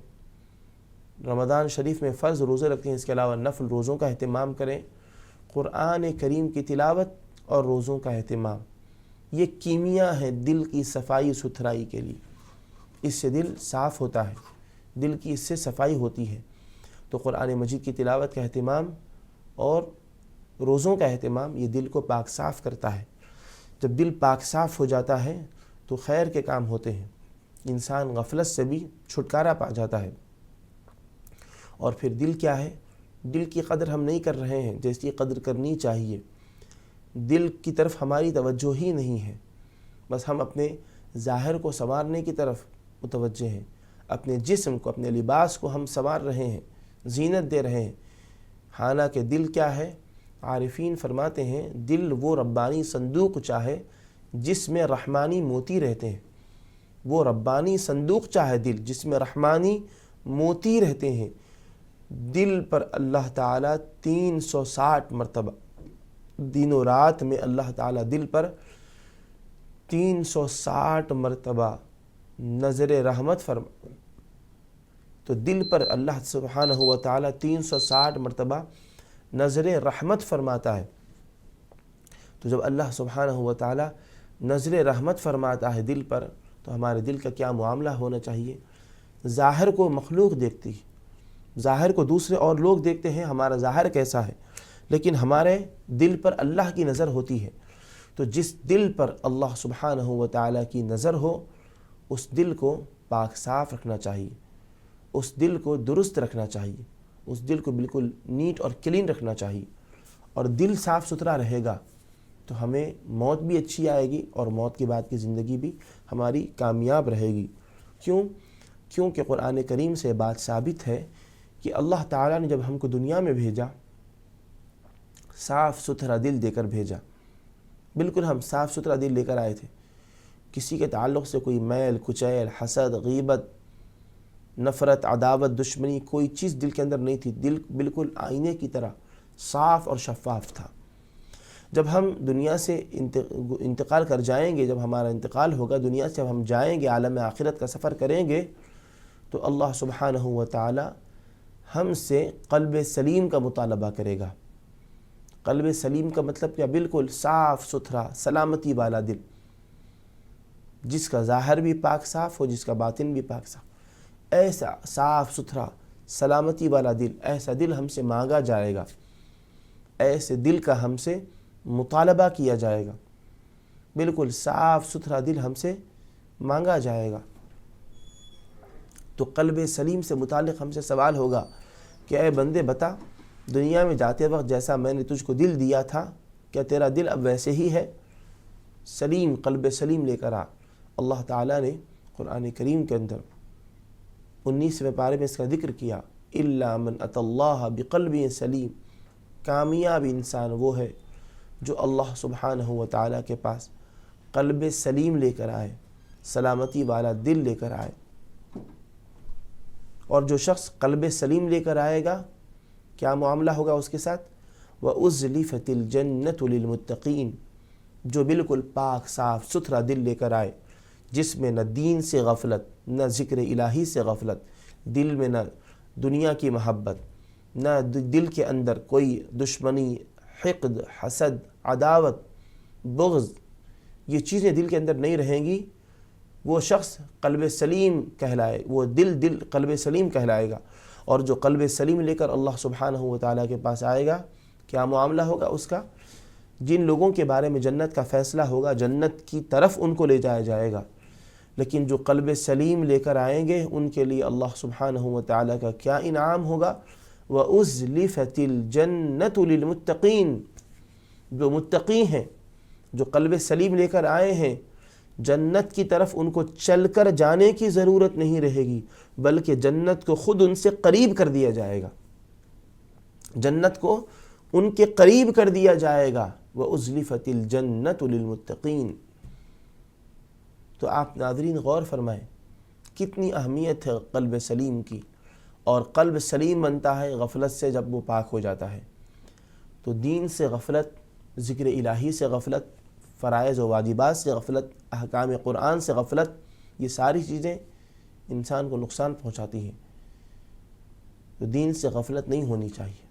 Speaker 1: رمضان شریف میں فرض روزے رکھتے ہیں، اس کے علاوہ نفل روزوں کا اہتمام کریں۔ قرآن کریم کی تلاوت اور روزوں کا اہتمام، یہ کیمیا ہے دل کی صفائی ستھرائی کے لیے۔ اس سے دل صاف ہوتا ہے، دل کی اس سے صفائی ہوتی ہے۔ تو قرآن مجید کی تلاوت کا اہتمام اور روزوں کا اہتمام یہ دل کو پاک صاف کرتا ہے۔ جب دل پاک صاف ہو جاتا ہے تو خیر کے کام ہوتے ہیں، انسان غفلت سے بھی چھٹکارا پا جاتا ہے۔ اور پھر دل کیا ہے؟ دل کی قدر ہم نہیں کر رہے ہیں جیسی قدر کرنی چاہیے۔ دل کی طرف ہماری توجہ ہی نہیں ہے، بس ہم اپنے ظاہر کو سنوارنے کی طرف متوجہ ہیں، اپنے جسم کو، اپنے لباس کو ہم سنوار رہے ہیں، زینت دے رہے ہیں۔ حالانکہ دل کیا ہے؟ عارفین فرماتے ہیں دل وہ ربانی صندوق چاہے جس میں رحمانی موتی رہتے ہیں۔ وہ ربانی صندوق چاہے دل جس میں رحمانی موتی رہتے ہیں۔ دل پر اللہ تعالیٰ 360 مرتبہ، دن و رات میں اللہ تعالیٰ دل پر 360 مرتبہ نظر رحمت فرما، تو دل پر اللہ سبحانہ و تعالیٰ 360 مرتبہ نظر رحمت فرماتا ہے۔ تو جب اللہ سبحانہ و تعالیٰ نظر رحمت فرماتا ہے دل پر، تو ہمارے دل کا کیا معاملہ ہونا چاہیے؟ ظاہر کو مخلوق دیکھتی ہے، ظاہر کو دوسرے اور لوگ دیکھتے ہیں ہمارا ظاہر کیسا ہے، لیکن ہمارے دل پر اللہ کی نظر ہوتی ہے۔ تو جس دل پر اللہ سبحانہ و تعالیٰ کی نظر ہو، اس دل کو پاک صاف رکھنا چاہیے، اس دل کو درست رکھنا چاہیے، اس دل کو بالکل نیٹ اور کلین رکھنا چاہیے۔ اور دل صاف ستھرا رہے گا تو ہمیں موت بھی اچھی آئے گی اور موت کے بعد کی زندگی بھی ہماری کامیاب رہے گی۔ کیونکہ قرآن کریم سے بات ثابت ہے کہ اللہ تعالیٰ نے جب ہم کو دنیا میں بھیجا، صاف ستھرا دل دے کر بھیجا۔ بالکل ہم صاف ستھرا دل لے کر آئے تھے۔ کسی کے تعلق سے کوئی میل کچیل حسد غیبت نفرت عداوت دشمنی کوئی چیز دل کے اندر نہیں تھی. دل بالکل آئینے کی طرح صاف اور شفاف تھا. جب ہم دنیا سے انتقال کر جائیں گے، جب ہمارا انتقال ہوگا دنیا سے، جب ہم جائیں گے عالم آخرت کا سفر کریں گے، تو اللہ سبحانہ و تعالی ہم سے قلب سلیم کا مطالبہ کرے گا. قلب سلیم کا مطلب کیا؟ بالکل صاف ستھرا سلامتی والا دل، جس کا ظاہر بھی پاک صاف ہو، جس کا باطن بھی پاک صاف. ایسا صاف ستھرا سلامتی والا دل، ایسا دل ہم سے مانگا جائے گا، ایسے دل کا ہم سے مطالبہ کیا جائے گا. بالکل صاف ستھرا دل ہم سے مانگا جائے گا. تو قلب سلیم سے متعلق ہم سے سوال ہوگا کہ اے بندے بتا، دنیا میں جاتے وقت جیسا میں نے تجھ کو دل دیا تھا، کیا تیرا دل اب ویسے ہی ہے؟ سلیم، قلب سلیم لے کر آ. اللہ تعالیٰ نے قرآن کریم کے اندر 19ویں پارے میں اس کا ذکر کیا، الا من اتی اللہ بقلب سلیم. کامیاب انسان وہ ہے جو اللہ سبحانہ و تعالیٰ کے پاس قلب سلیم لے کر آئے، سلامتی والا دل لے کر آئے. اور جو شخص قلب سلیم لے کر آئے گا، کیا معاملہ ہوگا اس کے ساتھ؟ وَأُزْلِفَتِ الْجَنَّةُ لِلْمُتَّقِينَ. جو بالکل پاک صاف ستھرا دل لے کر آئے، جس میں نہ دین سے غفلت، نہ ذکر الہی سے غفلت، دل میں نہ دنیا کی محبت، نہ دل کے اندر کوئی دشمنی حقد حسد عداوت بغض، یہ چیزیں دل کے اندر نہیں رہیں گی، وہ شخص قلب سلیم کہلائے، وہ دل قلب سلیم کہلائے گا. اور جو قلب سلیم لے کر اللہ سبحانہ و تعالیٰ کے پاس آئے گا، کیا معاملہ ہوگا اس کا؟ جن لوگوں کے بارے میں جنت کا فیصلہ ہوگا، جنت کی طرف ان کو لے جایا جائے گا. لیکن جو قلب سلیم لے کر آئیں گے، ان کے لیے اللہ سبحانہ و تعالیٰ کا کیا انعام ہوگا؟ وَأُزْلِفَتِ الْجَنَّةُ لِلْمُتَّقِينَ. جو متقی ہیں، جو قلب سلیم لے کر آئے ہیں، جنت کی طرف ان کو چل کر جانے کی ضرورت نہیں رہے گی، بلکہ جنت کو خود ان سے قریب کر دیا جائے گا. جنت کو ان کے قریب کر دیا جائے گا. وَأُزْلِفَتِ الْجَنَّةُ لِلْمُتَّقِينَ. تو آپ ناظرین غور فرمائیں، کتنی اہمیت ہے قلب سلیم کی. اور قلب سلیم بنتا ہے غفلت سے جب وہ پاک ہو جاتا ہے. تو دین سے غفلت، ذکر الہی سے غفلت، فرائض و واجبات سے غفلت، احکام قرآن سے غفلت، یہ ساری چیزیں انسان کو نقصان پہنچاتی ہیں. تو دین سے غفلت نہیں ہونی چاہیے.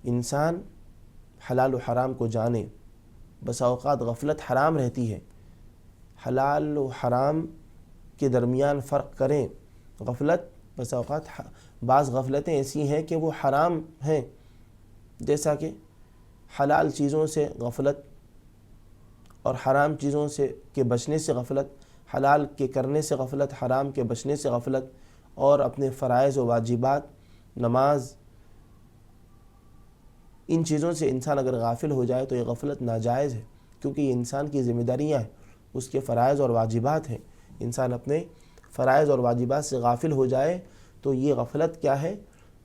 Speaker 1: انسان حلال و حرام کو جانے. بسا اوقات غفلت حرام رہتی ہے، حلال و حرام کے درمیان فرق کریں. غفلت بسا اوقات بعض غفلتیں ایسی ہیں کہ وہ حرام ہیں، جیسا کہ حلال چیزوں سے غفلت اور حرام چیزوں سے کے بچنے سے غفلت، حلال کے کرنے سے غفلت، حرام کے بچنے سے غفلت، اور اپنے فرائض و واجبات، نماز، ان چیزوں سے انسان اگر غافل ہو جائے تو یہ غفلت ناجائز ہے، کیونکہ یہ انسان کی ذمہ داریاں ہیں، اس کے فرائض اور واجبات ہیں. انسان اپنے فرائض اور واجبات سے غافل ہو جائے تو یہ غفلت کیا ہے؟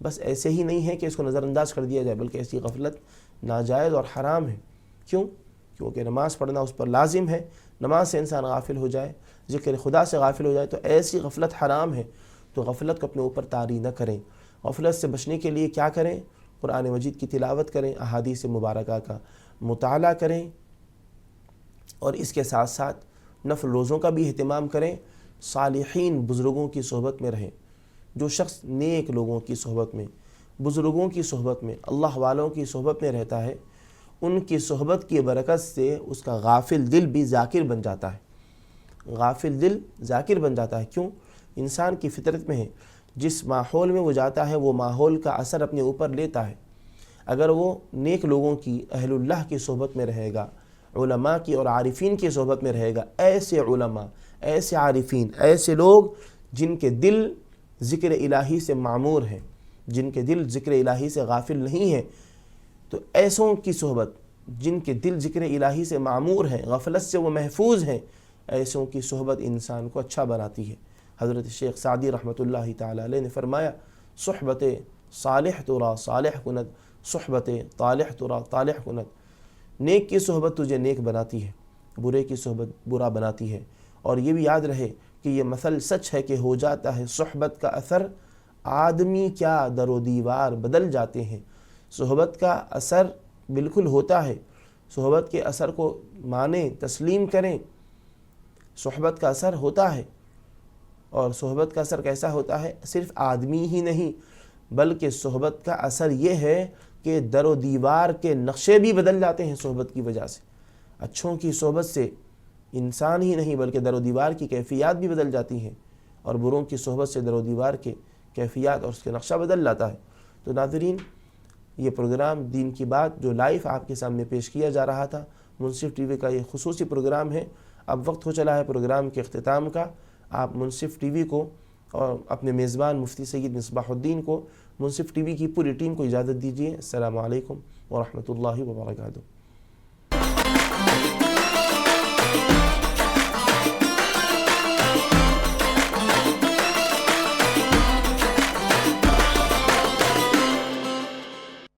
Speaker 1: بس ایسے ہی نہیں ہے کہ اس کو نظر انداز کر دیا جائے، بلکہ ایسی غفلت ناجائز اور حرام ہے. کیوں؟ کیونکہ نماز پڑھنا اس پر لازم ہے. نماز سے انسان غافل ہو جائے، ذکر خدا سے غافل ہو جائے تو ایسی غفلت حرام ہے. تو غفلت کو اپنے اوپر طاری نہ کریں. غفلت سے بچنے کے لیے کیا کریں؟ قرآن مجید کی تلاوت کریں، احادیث مبارکہ کا مطالعہ کریں، اور اس کے ساتھ ساتھ نفل روزوں کا بھی اہتمام کریں. صالحین بزرگوں کی صحبت میں رہیں. جو شخص نیک لوگوں کی صحبت میں، بزرگوں کی صحبت میں، اللہ والوں کی صحبت میں رہتا ہے، ان کی صحبت کی برکت سے اس کا غافل دل بھی ذاکر بن جاتا ہے. غافل دل ذاکر بن جاتا ہے. کیوں؟ انسان کی فطرت میں ہے، جس ماحول میں وہ جاتا ہے وہ ماحول کا اثر اپنے اوپر لیتا ہے. اگر وہ نیک لوگوں کی، اہل اللہ کی صحبت میں رہے گا، علماء کی اور عارفین کی صحبت میں رہے گا، ایسے علماء، ایسے عارفین، ایسے لوگ جن کے دل ذکر الہی سے معمور ہیں، جن کے دل ذکر الہی سے غافل نہیں ہیں، تو ایسوں کی صحبت، جن کے دل ذکر الہی سے معمور ہیں، غفلت سے وہ محفوظ ہیں، ایسوں کی صحبت انسان کو اچھا بناتی ہے. حضرت شیخ سعدی رحمۃ اللہ تعالی علیہ نے فرمایا، صحبت صالح ترا صالح کند، صحبت طالح ترا طالح کند. نیک کی صحبت تجھے نیک بناتی ہے. برے کی صحبت برا بناتی ہے۔ اور یہ بھی یاد رہے کہ یہ مثل سچ ہے کہ ہو جاتا ہے صحبت کا اثر، آدمی کیا در و دیوار بدل جاتے ہیں۔ صحبت کا اثر بالکل ہوتا ہے، صحبت کے اثر کو مانیں، تسلیم کریں۔ صحبت کا اثر ہوتا ہے، اور صحبت کا اثر کیسا ہوتا ہے؟ صرف آدمی ہی نہیں بلکہ صحبت کا اثر یہ ہے کہ در و دیوار کے نقشے بھی بدل جاتے ہیں صحبت کی وجہ سے۔ اچھوں کی صحبت سے انسان ہی نہیں بلکہ در و دیوار کی کیفیات بھی بدل جاتی ہیں، اور بروں کی صحبت سے در و دیوار کے کیفیات اور اس کے نقشہ بدل جاتا ہے۔ تو ناظرین، یہ پروگرام دین کی بات جو لائیو آپ کے سامنے پیش کیا جا رہا تھا، منصف ٹی وی کا یہ خصوصی پروگرام ہے۔ اب وقت ہو چلا ہے پروگرام کے اختتام کا۔ آپ منصف ٹی وی کو اور اپنے میزبان مفتی سید مصباح الدین کو، منصف ٹی وی کی پوری ٹیم کو اجازت دیجیے۔ السلام علیکم ورحمۃ اللہ وبرکاتہ۔